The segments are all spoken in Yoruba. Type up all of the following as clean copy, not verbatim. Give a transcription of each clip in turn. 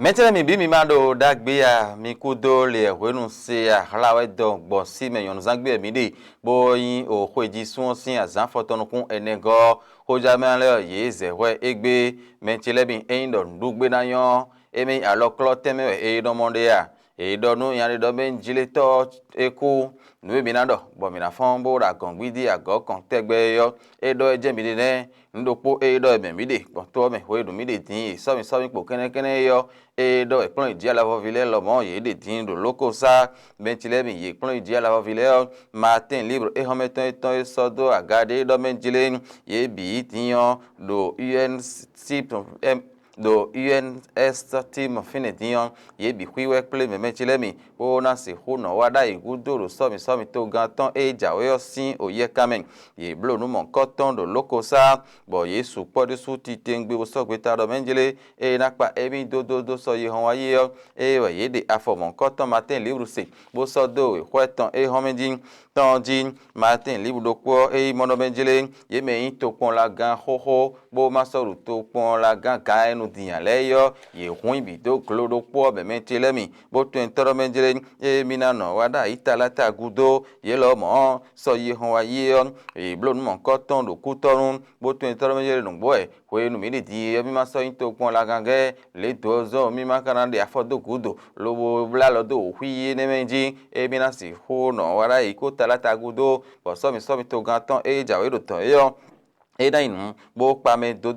Maintenant, mi bi mi ma do dagbe ya mi kudo le wenu se ya hlawe do gbo si me yon zangbe mi de bo yin o khoji sun sin azan fotonu kun enego ho jame le ye ze we egbe mentele bi ein do ndugbe na yon emi aloklo teme e do monde ya e do nu yan do ben jile to eku nu bi na do bo mi na fon bo ra gon gbidi ago kan tegbe yo e do eje mi de ne ndokpo e do ebe mi de gbo to me we do mi de tin so mi po kene yo e do e plon idi ala vovile lo mo ye de tin do loko sa mentile bi ye plon idi ala vovile matin libre e hometon eton so do agade do mentile ye bi tin do UNC do UNS team finedion ye bi kwiwe ple mentile mi o na se ho no wada igudoro so mi to gan ton e jawe osin oye kamen ye blo nu mon koton do loko sa bo ye su podu su ti tengbe wo so gbe ta do mentile e na pa emi do so ye hon waye yo e we ye de afomon koton matin libre se bo so do e kweton e homedin tonjin matin libre do ko e mono mentile ye me yin to pon la gan ho bo ma so ru to pon la gan ka enu diyan le yo ye hun bi do klodo po be mentile mi bo to entoro mentile e mina no wada italata gudo ye lo mo so ye hon waye yo e blo nu mon koton do kutorun bo to entoro mentile no boy we nu mi de di mi ma so yin to pon la gan ge le dozo mi ma kana de afodo gudo lo bla lo do hui ne menji e mina si ho no wada iko talata gudo bo so mi to gan ton e jawe do ton yo e da inu bo pa me do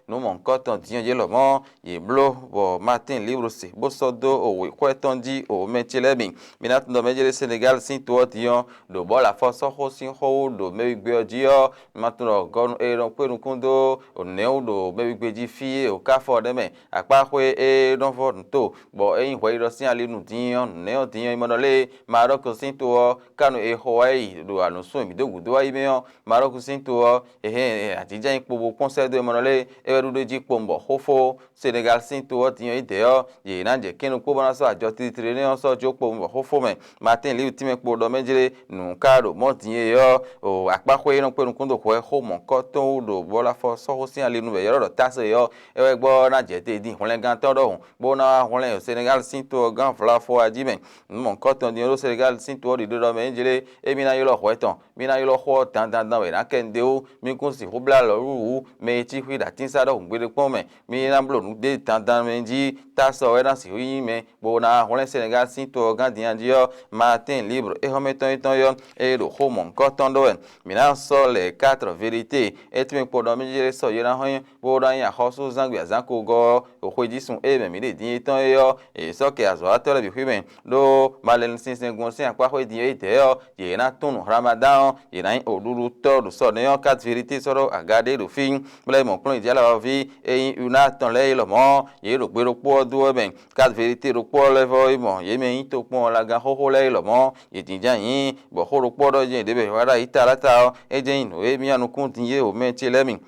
no mon koton diyan ye lo mo ye blo bo matin libre se bo so do o we kweton di o mentile mi minat no mejele Senegal sin to diyan do bo la force ho sin ho do me gbe odio matno gon e ron pe kundo o ne o do me gbe ji fi o ka fo de me apa kwe e don fo to bo e yin hwe ro sin ale nu diyan ne o diyan imonole Maroc sin to kanu e ho ai do anu so mi do gudo ai me Maroc sin to àtijọ́ ipò bo conseil de monole ewedu de ji pombo hofo Senegal sin to tiyan ideo ye na je kinu po bana so àjọ titire ni so jo pombo hofo me Martin liu time po do mejire nu karo mo tiyan yo o apako inu pe nu kundo ko ho mo ko to do bola fo so ho sin ale nu be yo ta se yo ewe gbo na je te din hunlen gan to do bo na hunlen Senegal sin to gan fla fo ajimen mo ko to din ro Senegal sin to di do mejire e mi na yo lo ho etan mi na yo lo ho dan we na kende o mi kun si hobla lo ru me ti hui da tin sa do ngbe pon me mi na blo nu de tan menji ta so e na si hui me bo na holen Senegal sin to gan dian dio matin libre e hometon yo e do homon koton do mi na so les quatre vérités et mi po do mi jere so ye na hoyin bo da yan ho so zangbe azan ko go o khoji sun e me mi de din ton yo e so ke azo atore bi hui me do malen sin gon sin apa ho din e te yo ye na tunu Ramadan ye na oduru to do so ne yo quatre vérités soro agade do fin ble mon plan dia la vie e una ton le lo mo ye ro gbe ro po do ben quatre vérités ro po le vo mo ye me to pon la ga ho le lo mo ye tin jan yin bo ho ro po do je de be wada itarata e je yin no e mi anu kun tin ye o me ti le mi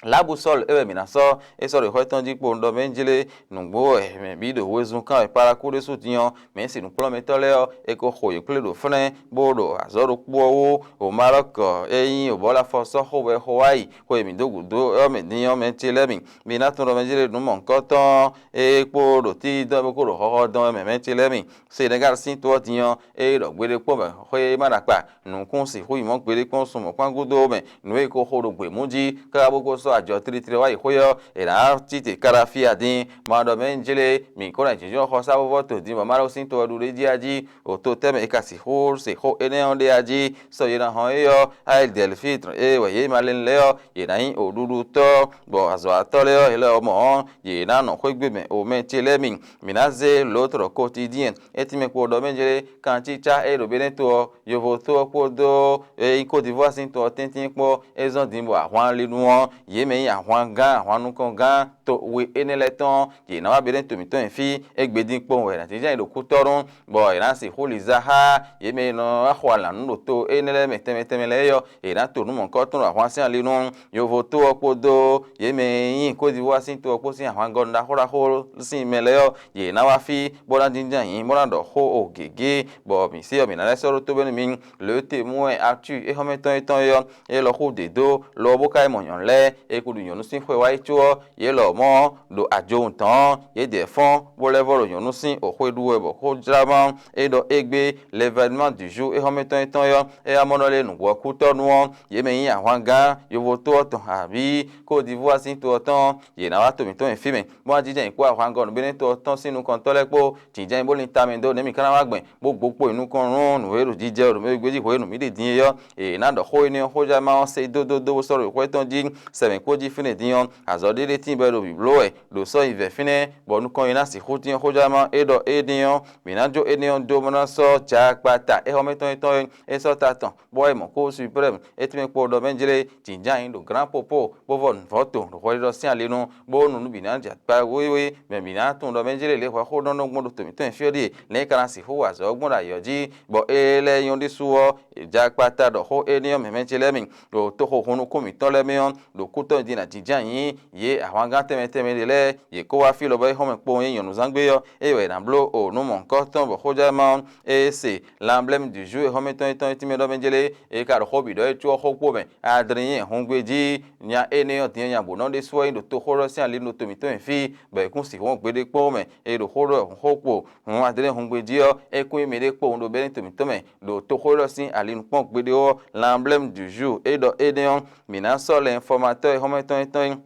la boussole e mina so e so re hoton di po ndo menjele nugbo e me bi do wezun kan e para ku de sutiyan me si nu plan metole e ko khoye kle do fne bodo azoro po o Maroc e yin o bola fo so ho we Hawaii ko e mi do gudo o me ni o me tele mi na tun ro menjele nu mon koton e po do ti do ko ro ho don me tele mi Senegal sin to tiyan e ro gbere po me ho e ma na pa nu kun si hu mo gbere pon sun mo pan gudo me nu e ko ho ro gbe muji ka bo so àjọ tiri wa ihoyo era tite karafia din mando menjele mi ko na jijo ho sa bo to din mama ro sin to du reji aji o to teme e kasi ho se ho ene onde aji so yena ho yo ai del filtre e wa ye malen leo ye na yin oduru to bo azo atole yo ele o mo ye na no ko gbe me o me tele mi minaze l'autre quotidien eti me ko do menjele kan ti cha e ro bene to yo vo to ko do e Côte d'Ivoire sin to tentin po e zon din bo àwọn le nu won ye me ya hwan gan hwan nu kon gan to we enele ton ye na wa be to mi ton fi egbedin po we na ti jan lo ku torun bo ira si holiza ha ye me no ahwala nu to enele meteme le yo e na to nu mon ko tun hwan sin ale nu yo vo to opodo ye me yin Côte d'Ivoire sin to po sin hwan gonda hora ho sin me le yo ye na wa fi bo na din jan yin mo na do ho ogege bo mi si o mi na le so to be mi le témoin actu e ho meton yo e lo ho de do lo bo kai mo yan le ekudu nyɔnu si xɔe wa etso ye le mɔ do adzo ŋutɔ ye de fɔn bo le vɔ le nyɔnu si oxɔe ɖu ebo xɔ dzrama eɖɔ egbe l'événement du jour exɔmetɔ etɔ yɔ eya mɔnɔ le nugbɔ kutɔ nuɔ ye me yi ahwan gã yovoto tɔ habi Côte d'Ivoire si to tɔ yena wa tomi tɔ fi me bo adzidze ko ahwan gɔ no be ne to tɔ si nu kɔntɔ le kpo tidze bo ni tame do ne mi kana wa gbɛ gbogbo kpo inu kɔrɔ nu ero dzidze o me gbeji ko enu mi de din yɔ na dɔ xɔ ne xɔ dzama se dododo so ro ko tɔ dzi sɛmɛ ko dzi fine din yɔ azɔ de de tin be do biblo e do so ive fine bo nu kɔ ina si xɔ tin xɔ dzama eɖɔ edin yɔ mina dzo edin do mona so jakpata exɔmetɔ etɔ esɔ ta tɔ bo e mo ko supreme etime kpo do menjele tidza yin do grand popo bo vɔ voto do xɔ do si alinu bo nu bina jakpa wewe me bina tun do menjele le xɔ do no gbodo tomi tɔ fiori ne kana si xɔ azɔ gboda yɔdzi bo ele yon di suɔ jakpata do xɔ edin me menjele mi do to xɔ hunu ko mi tɔ le mi do kutɔ dina tidza yin ye ahwan ga teme de le ye ko wa fi lo be xɔ me kpo ye nyɔnu zangbe yɔ e na blo o no mon kɔtɔ bo xɔ dzama et c'est l'emblème du jour exɔmetɔ etɔ etime do menjele e ka do xɔ bi do etso xɔ kpo me adri hongbeji nya ene o tin nya bo no de so yin do to xɔ si ali no to mi to fi be kun si won gbede kpo me e do xɔ kpo won adri hongbeji o e kun mi de kpo do be to mi to me do to xɔ si ali no kpo gbede o l'emblème du jour e do ene mina so l'informateur exɔmetɔ etɔ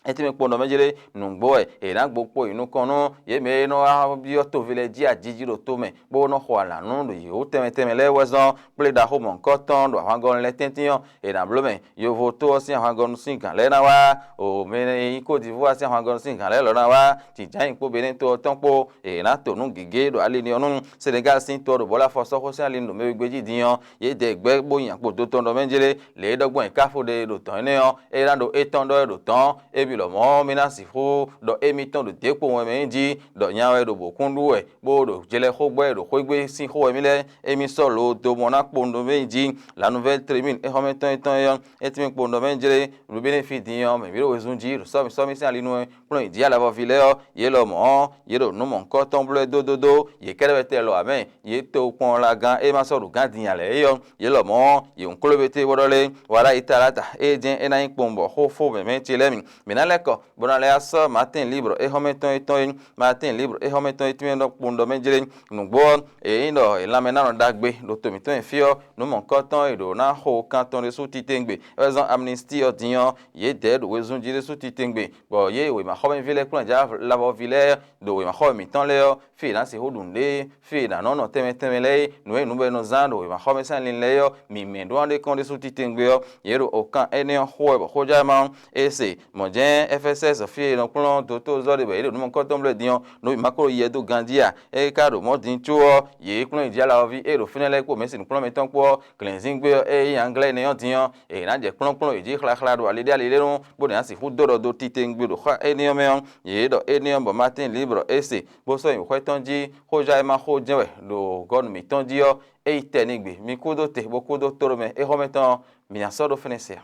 etime kpo no menjele nungbo e na gbogbo inu kono ye me no bi to vile ji ajiji do to me bo no xɔ ala nu do yi o teme le wezon ple da ho mon koton do ahwan gon le tentian e na blo me yovo to si ahwan gon sin kan le na wa o me Côte d'Ivoire si ahwan gon sin kan le lo na wa ti jan kpo be ne to ton kpo e na to nu gige do ali ni onu Senegal sin to do bola fo so ko si ali no me gbeji diyan ye de gbe bo yan kpo to ton do menjele le dogbon e kafo de do ton ne o e na do eton do ton e lo mo mina si fu do emiton do depo won me ji do nyawe do bokundu e bo do jele khogbe do khogbe si kho emi le emi so lo do mona kpondo me ji la nouvelle tribune e hometon eton yon etimi kpondo me jele lu benefit yon me biro wezunji so mi si alinu plon ji ala vo vile o ye lo mo ye do no mon ko ton bleu do ye kele te lo amen ye to pon la gan e ma so do gan din ale yon ye lo mo ye on klobete wodole wara itarata e jen e na yin pombo ho fo me chele mi na leko bona le aso matin libre e hometon eton matin libre e hometon etimi no kpondo me jele nugbo e ndo e la mena no dagbe do tomi ton fio no mon koton e do na ho kanton de suti tengbe ezon amnesty odiyan ye de do wezun jire suti tengbe bo ye we ma khoben vile plan ja la bo vile do we ma khoben mi ton le fi na se hodunde fi na no teme le no e no be no zando we ma khoben san lin le yo mi me do ande kon de suti tengbe yo ye do okan ene ho bo ho jama e se mo jen FSS fi no plan do to zo de be do mon koton le diyan no ma ko ye do gandia e ka do mo din chu ye plan dia la vi e do finale ko me se no plan me ton ko cleansing gbe e anglais ne yon diyan e na je plan e ji khla do ale le no bo ne asi fu do titen gbe do kha e ne me ye do e ne bo matin libre e se bo so yin kweton ji ho ja ma ho je we do god mi ton ji yo e ite ni gbe mi ko do te bo ko do toro me e ho meton mi aso do fenesia